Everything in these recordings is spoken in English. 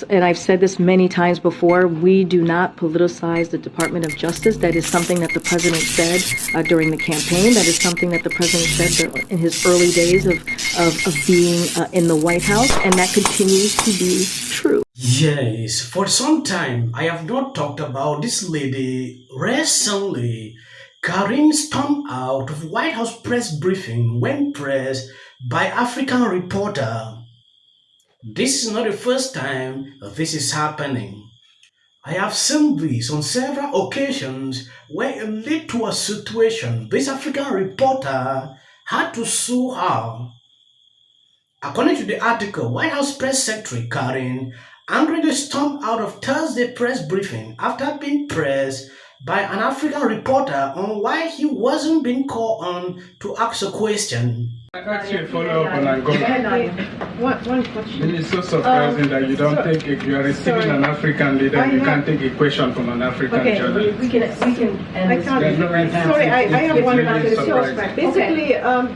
And I've said this many times before, we do not politicize the Department of Justice. That is something that the president said during the campaign. That is something that the president said in his early days of being in the White House, and that continues to be true. Yes, for some time I have not talked about this lady. Recently, Karine stormed out of White House press briefing when pressed by African reporter. This is not the first time this is happening. I have seen this on several occasions where it led to a situation this African reporter had to sue her. According to the article, White House Press Secretary Karine angrily stormed out of Thursday press briefing after being pressed by an African reporter on why he wasn't being called on to ask a question. I asked you a follow-up on Angola. One question. It is so surprising that you don't take if you are receiving an African leader, you can't take a question from an African journalist. We can end this. Sorry, I have one question. Basically,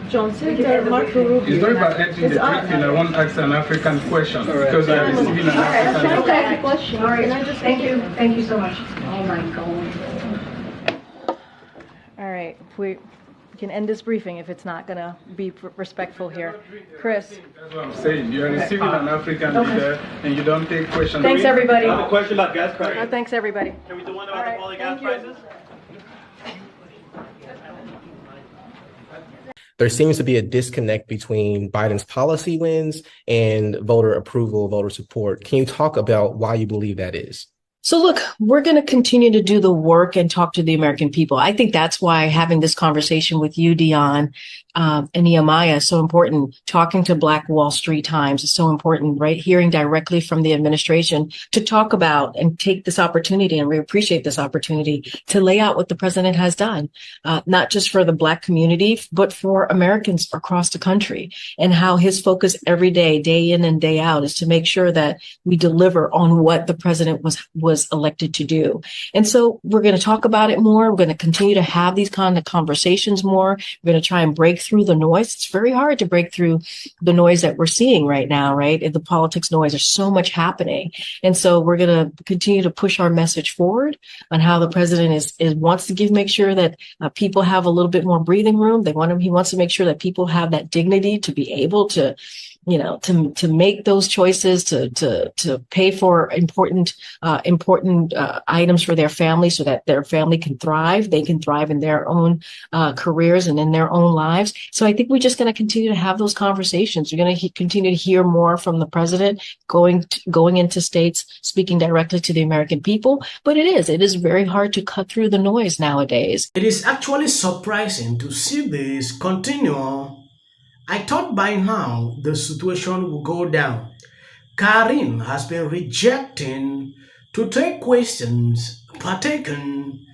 John Senator Marco Rubio. It's not about ending the briefing. I want to ask an African question because I am receiving an African question. All right, thank you so much. Oh my God. All right, we can end this briefing if it's not going to be respectful here. Chris. That's what I'm saying. You are receiving an African leader and you don't take questions. Thanks, everybody. I have a question about gas prices. Thanks, everybody. Can we do one about the falling gas prices? There seems to be a disconnect between Biden's policy wins and voter approval, voter support. Can you talk about why you believe that is? So look, we're going to continue to do the work and talk to the American people. I think that's why having this conversation with you, Dion, and Nehemiah is so important. Talking to Black Wall Street Times is so important, right? Hearing directly from the administration to talk about and take this opportunity, and we appreciate this opportunity to lay out what the president has done, not just for the Black community, but for Americans across the country, and how his focus every day, day in and day out, is to make sure that we deliver on what the president was elected to do. And so we're going to talk about it more. We're going to continue to have these kind of conversations more. We're going to try and break through the noise. It's very hard to break through the noise that we're seeing right now, right? The politics noise, there's so much happening. And so we're going to continue to push our message forward on how the president wants to make sure that people have a little bit more breathing room. He wants to make sure that people have that dignity to be able to, to make those choices, to pay for important items for their family so that their family can thrive. They can thrive in their own careers and in their own lives. So I think we're just going to continue to have those conversations. We're going to continue to hear more from the president, going into states, speaking directly to the American people. But it is very hard to cut through the noise nowadays. It is actually surprising to see this continue. I thought by now the situation would go down. Karine has been rejecting to take questions, partaken.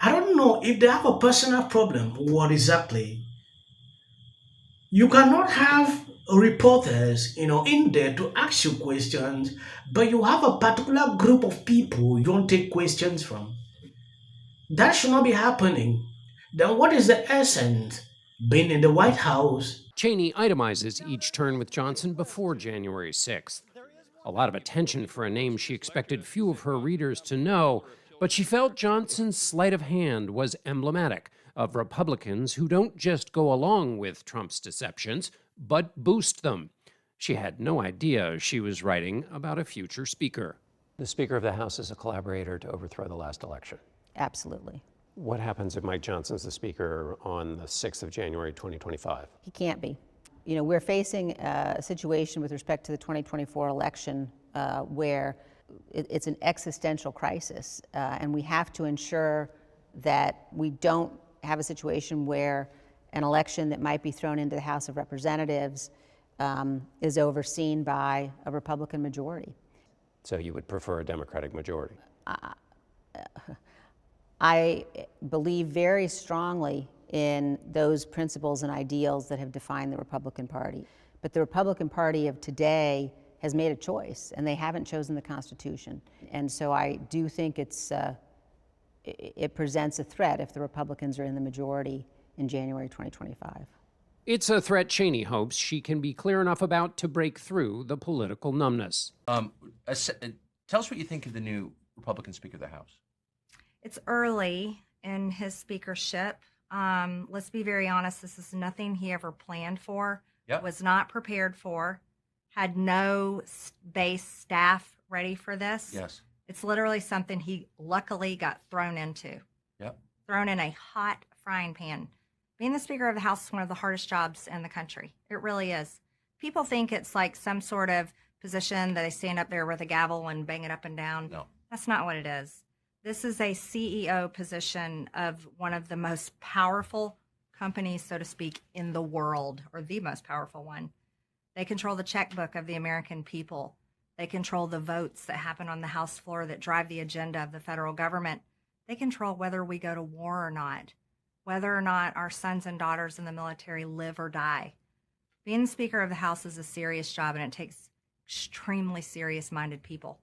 I don't know if they have a personal problem. What exactly? You cannot have reporters, in there to ask you questions, but you have a particular group of people you don't take questions from. That should not be happening. Then what is the essence being in the White House? Cheney itemizes each turn with Johnson before January 6th. A lot of attention for a name she expected few of her readers to know, but she felt Johnson's sleight of hand was emblematic of Republicans who don't just go along with Trump's deceptions, but boost them. She had no idea she was writing about a future speaker. The Speaker of the House is a collaborator to overthrow the last election. Absolutely. What happens if Mike Johnson's the Speaker on the 6th of January, 2025? He can't be. We're facing a situation with respect to the 2024 election where it's an existential crisis, and we have to ensure that we don't have a situation where an election that might be thrown into the House of Representatives is overseen by a Republican majority. So you would prefer a Democratic majority? I believe very strongly in those principles and ideals that have defined the Republican Party. But the Republican Party of today has made a choice, and they haven't chosen the Constitution. And so I do think it presents a threat if the Republicans are in the majority in January 2025. It's a threat Cheney hopes she can be clear enough about to break through the political numbness. Tell us what you think of the new Republican Speaker of the House. It's early in his speakership. Let's be very honest. This is nothing he ever planned for, was not prepared for, had no base staff ready for this. Yes. It's literally something he luckily got thrown into. Yep. Thrown in a hot frying pan. Being the Speaker of the House is one of the hardest jobs in the country. It really is. People think it's like some sort of position that they stand up there with a gavel and bang it up and down. No. That's not what it is. This is a CEO position of one of the most powerful companies, so to speak, in the world, or the most powerful one. They control the checkbook of the American people. They control the votes that happen on the House floor that drive the agenda of the federal government. They control whether we go to war or not, whether or not our sons and daughters in the military live or die. Being the Speaker of the House is a serious job, and it takes extremely serious-minded people.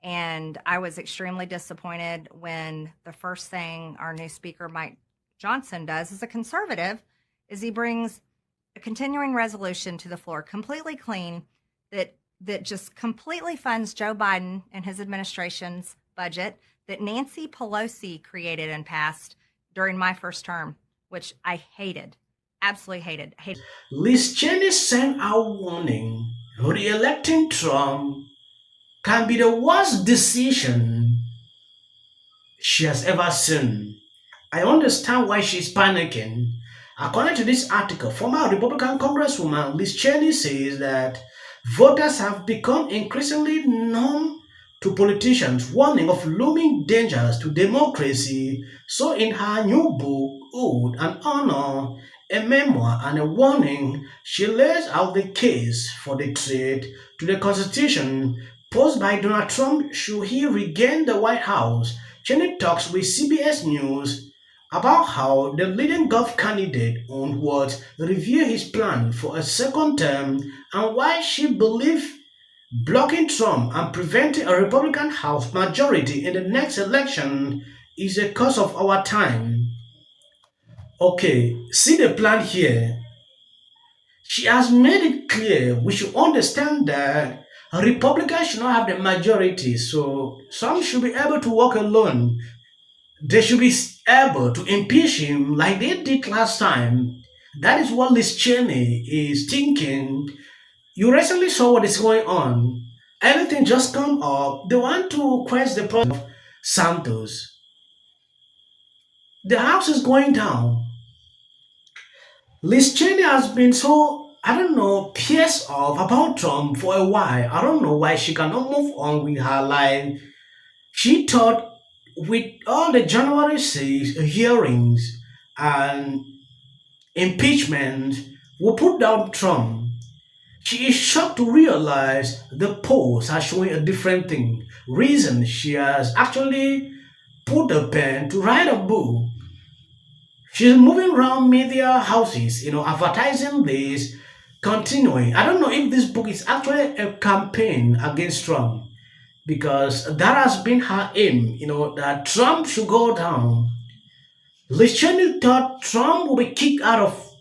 And I was extremely disappointed when the first thing our new Speaker, Mike Johnson, does as a conservative is he brings a continuing resolution to the floor, completely clean, that just completely funds Joe Biden and his administration's budget that Nancy Pelosi created and passed during my first term, which I hated, absolutely hated. Liz Cheney sent out warning, re-electing Trump can be the worst decision she has ever seen. I understand why she's panicking. According to this article, former Republican Congresswoman Liz Cheney says that voters have become increasingly numb to politicians' warning of looming dangers to democracy. So in her new book, Oath and Honor, a memoir and a warning, she lays out the case for the threat to the Constitution posed by Donald Trump should he regain the White House. Cheney talks with CBS News about how the leading Gov candidate would review his plan for a second term and why she believes blocking Trump and preventing a Republican House majority in the next election is a cause of our time. Okay, see the plan here. She has made it clear we should understand that Republicans should not have the majority, so some should be able to walk alone. They should be able to impeach him like they did last time. That is what Liz Cheney is thinking. You recently saw what is going on. Everything just come up. They want to quench the problem of Santos. The house is going down. Liz Cheney has been so, pissed off about Trump for a while. I don't know why she cannot move on with her life. She thought with all the January 6 hearings and impeachment will put down Trump. She is shocked to realize the polls are showing a different thing. Reason she has actually put a pen to write a book. She's moving around media houses, advertising this, continuing. I don't know if this book is actually a campaign against Trump, because that has been her aim, that Trump should go down. Liz Cheney thought Trump will be kicked out of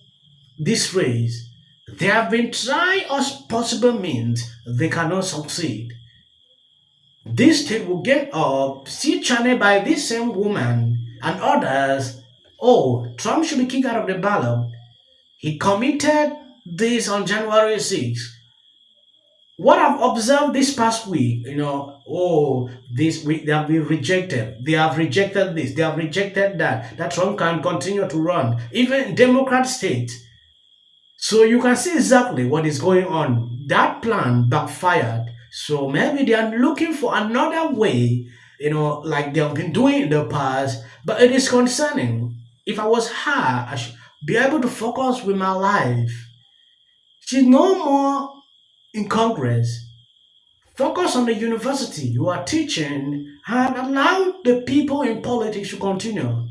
this race. They have been trying all possible means. They cannot succeed. This state will get up, see channeled by this same woman and others. Oh, Trump should be kicked out of the ballot. He committed this on January 6th. What I've observed this past week, this week they have been rejected. They have rejected this. They have rejected that Trump can continue to run, even in Democrat states. So you can see exactly what is going on. That plan backfired. So maybe they are looking for another way, like they have been doing in the past. But it is concerning. If I was her, I should be able to focus with my life. She's no more in Congress. Focus on the university you are teaching and allow the people in politics to continue.